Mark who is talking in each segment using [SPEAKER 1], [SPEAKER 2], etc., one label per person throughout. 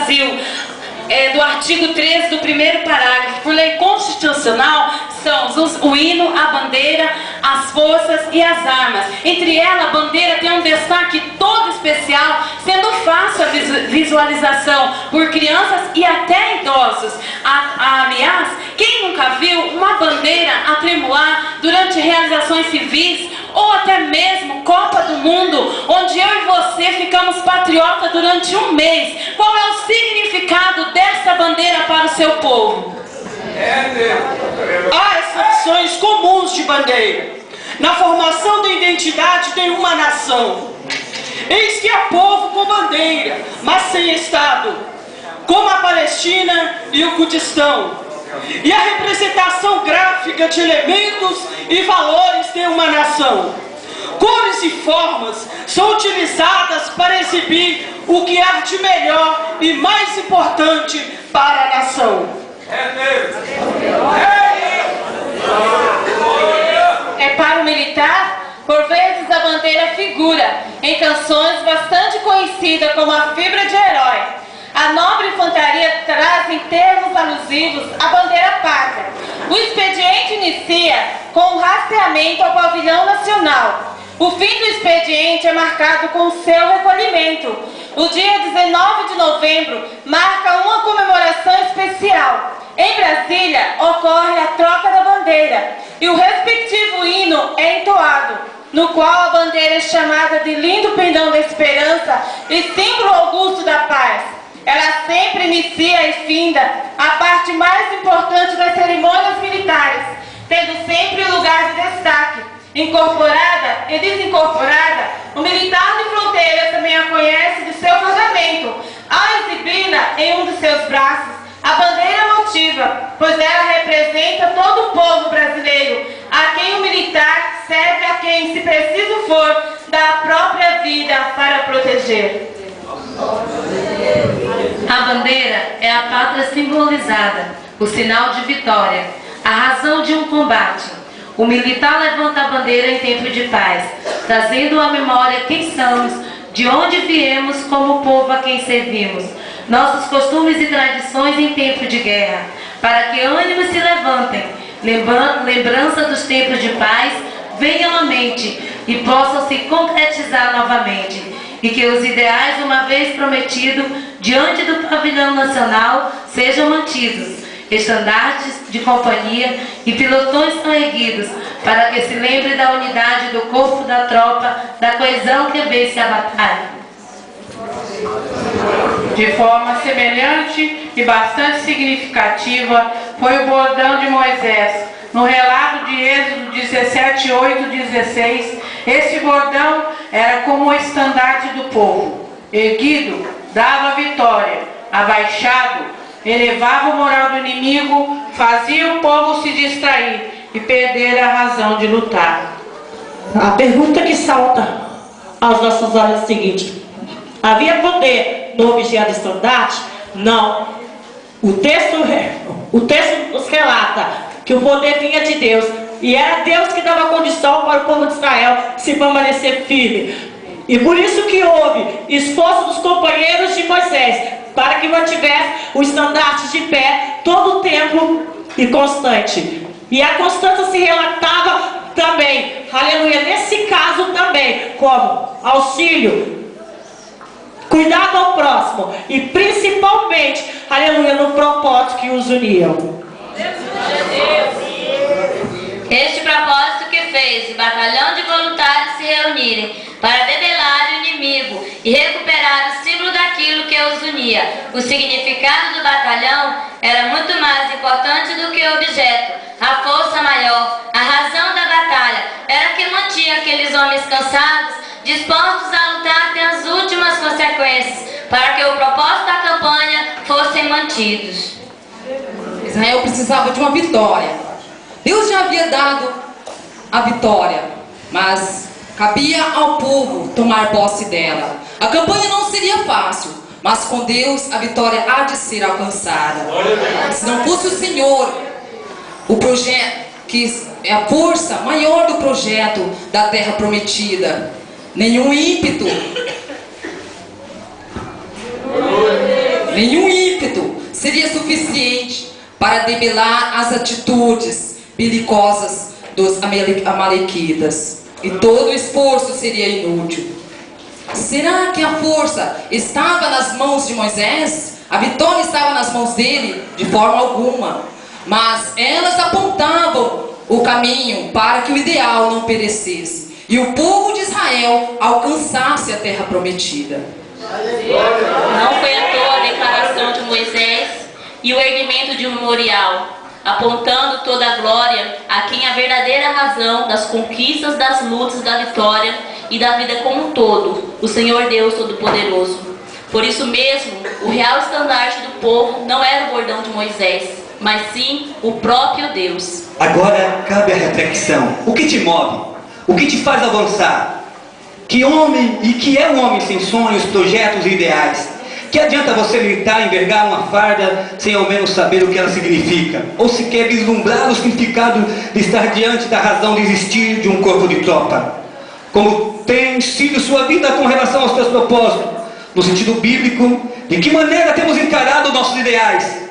[SPEAKER 1] Brasil, do artigo 13 do primeiro parágrafo, por lei constitucional, são o hino, a bandeira, as forças e as armas. Entre elas, a bandeira tem um destaque todo especial, sendo fácil a visualização por crianças e até idosos. Aliás, quem nunca viu uma bandeira a tremular durante realizações civis ou até mesmo Copa do Mundo, onde eu e você ficamos patriotas durante um mês? Qual é o significado dessa bandeira para o seu povo?
[SPEAKER 2] Há exceções comuns de bandeira na formação da identidade de uma nação. Eis que há povo com bandeira, mas sem Estado, como a Palestina e o Kurdistão. E a representação gráfica de elementos e valores de uma nação. Cores e formas são utilizadas para exibir o que há de melhor e mais importante para a nação.
[SPEAKER 1] Para o militar, por vezes a bandeira figura em canções bastante conhecidas como a Fibra de Herói. A nobre infantaria traz em termos alusivos a bandeira pátria. O expediente inicia com o rastreamento ao pavilhão nacional. O fim do expediente é marcado com o seu recolhimento. O dia 19 de novembro marca uma comemoração especial. Em Brasília, ocorre a troca da bandeira e o respectivo hino é entoado, no qual a bandeira é chamada de lindo pendão da esperança e símbolo augusto da paz. Ela sempre inicia e finda a parte mais importante das cerimônias militares, tendo sempre lugar de destaque. Incorporada e desincorporada, o militar de fronteira também a conhece de seu fardamento. Ao exibi-la em um dos seus braços, a bandeira motiva, pois ela representa todo o povo brasileiro, a quem o militar serve a quem, se preciso for, dá a própria vida para proteger.
[SPEAKER 3] A bandeira é a pátria simbolizada, o sinal de vitória, a razão de um combate. O militar levanta a bandeira em tempo de paz, trazendo à memória quem somos, de onde viemos como povo a quem servimos, nossos costumes e tradições em tempo de guerra, para que ânimos se levantem, lembrança dos tempos de paz venham à mente e possam se concretizar novamente, e que os ideais uma vez prometidos diante do pavilhão nacional sejam mantidos, estandartes de companhia e pilotões são erguidos, para que se lembre da unidade do corpo da tropa, da coesão que vence a batalha.
[SPEAKER 4] De forma semelhante e bastante significativa foi o bordão de Moisés. No relato de Êxodo 17, 8, 16, esse bordão era como o estandarte do povo. Erguido, dava vitória. Abaixado, elevava o moral do inimigo, fazia o povo se distrair e perder a razão de lutar.
[SPEAKER 5] A pergunta que salta aos nossos olhos é a seguinte: havia poder no objeto estandarte? Não. O texto nos relata que o poder vinha de Deus, e era Deus que dava condição para o povo de Israel se permanecer firme. E por isso que houve esforço dos companheiros de Moisés para que mantivesse o estandarte de pé todo o tempo e constante. E a constância se relatava também, aleluia, nesse caso também, como auxílio, cuidado ao próximo e principalmente, aleluia, no propósito que os uniam.
[SPEAKER 6] Este propósito que fez o batalhão de voluntários se reunirem para debelar o inimigo e recuperar o símbolo daquilo que os unia. O significado do batalhão era muito mais importante do que o objeto. A força maior, a razão da batalha, era que mantinha aqueles homens cansados, dispostos a lutar até as últimas consequências, para que o propósito da campanha fossem mantidos.
[SPEAKER 7] Israel precisava de uma vitória. Deus já havia dado a vitória, mas cabia ao povo tomar posse dela. A campanha não seria fácil, mas com Deus a vitória há de ser alcançada. Se não fosse o Senhor, o projeto, que é a força maior do projeto da terra prometida, nenhum ímpeto, Nenhum ímpeto seria suficiente para debelar as atitudes belicosas dos amalequitas, e todo esforço seria inútil. Será que a força estava nas mãos de Moisés? A vitória estava nas mãos dele? De forma alguma. Mas elas apontavam o caminho para que o ideal não perecesse e o povo de Israel alcançasse a terra prometida.
[SPEAKER 6] Não foi à toa a declaração de Moisés e o erguimento de um memorial, apontando toda a glória a quem a verdadeira razão das conquistas, das lutas, da vitória e da vida como um todo, o Senhor Deus Todo-Poderoso. Por isso mesmo, o real estandarte do povo não era o bordão de Moisés, mas sim o próprio Deus.
[SPEAKER 8] Agora cabe a reflexão. O que te move? O que te faz avançar? Que homem e que é um homem sem sonhos, projetos e ideais? Que adianta você militar, envergar uma farda sem ao menos saber o que ela significa? Ou sequer vislumbrar o significado de estar diante da razão de existir de um corpo de tropa? Como tem sido sua vida com relação aos seus propósitos? No sentido bíblico, de que maneira temos encarado nossos ideais?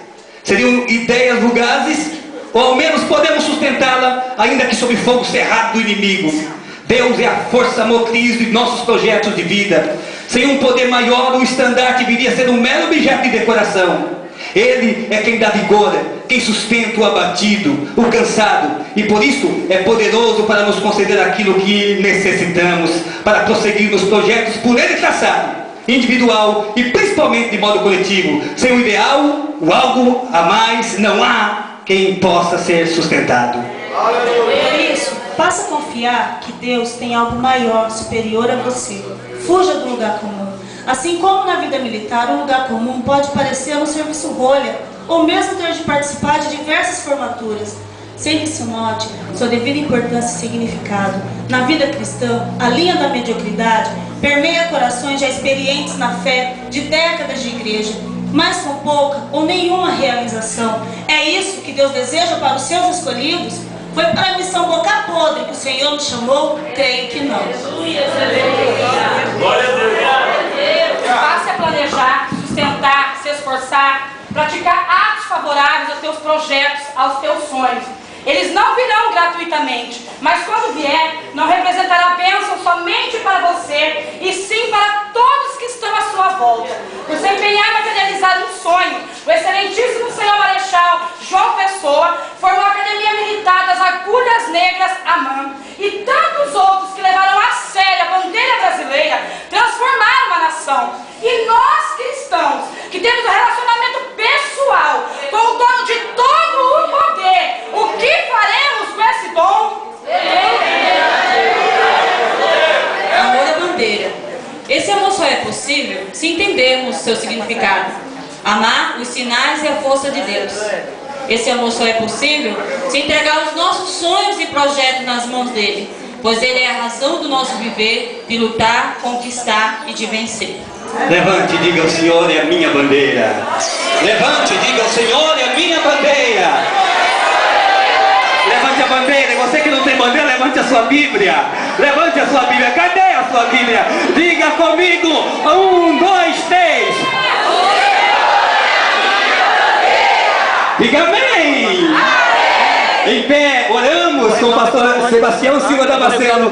[SPEAKER 8] Seriam ideias fugazes? Ou ao menos podemos sustentá-la, ainda que sob fogo cerrado do inimigo? Deus é a força motriz de nossos projetos de vida. Sem um poder maior, o estandarte viria a ser um mero objeto de decoração. Ele é quem dá vigor, quem sustenta o abatido, o cansado, e por isso é poderoso para nos conceder aquilo que necessitamos, para prosseguir nos projetos por ele traçado, individual e principalmente de modo coletivo. Sem o ideal, o algo a mais, não há quem possa ser sustentado.
[SPEAKER 9] Por isso, passa a confiar que Deus tem algo maior, superior a você. Fuja do lugar comum. Assim como na vida militar, um lugar comum pode parecer um serviço rolha, ou mesmo ter de participar de diversas formaturas. Sem que isso note sua devida importância e significado. Na vida cristã, a linha da mediocridade permeia corações já experientes na fé de décadas de igreja, mas com pouca ou nenhuma realização. É isso que Deus deseja para os seus escolhidos? Foi para a missão boca podre que o Senhor me chamou? Creio que não.
[SPEAKER 10] Passe a planejar, sustentar, se esforçar, praticar atos favoráveis aos teus projetos, aos teus sonhos. Eles não virão gratuitamente, mas quando vier, não representará bênção somente para você, e sim para todos que estão à sua volta. Por se empenhar em materializar um sonho, o excelentíssimo senhor Marechal João Pessoa formou a Academia Militar das Agulhas Negras AMAN, e tantos outros que levaram a sério a bandeira brasileira transformaram a nação. E nós cristãos, que temos um relacionamento pessoal com o dono de todo o poder, o que faremos com esse dom?
[SPEAKER 11] Amor à bandeira. Esse amor só é possível se entendermos seu significado. Amar os sinais e a força de Deus. Esse amor só é possível se entregar os nossos sonhos e projetos nas mãos dele, pois ele é a razão do nosso viver, de lutar, conquistar e de vencer.
[SPEAKER 8] Levante e diga: o Senhor é a minha bandeira. Levante e diga: o Senhor é a minha bandeira. Levante a bandeira. E você que não tem bandeira, levante a sua Bíblia. Levante a sua Bíblia. Cadê a sua Bíblia? Diga comigo: 1, 2, 3. Diga amém. Em pé, oramos com o pastor Sebastião Silva Damasceno.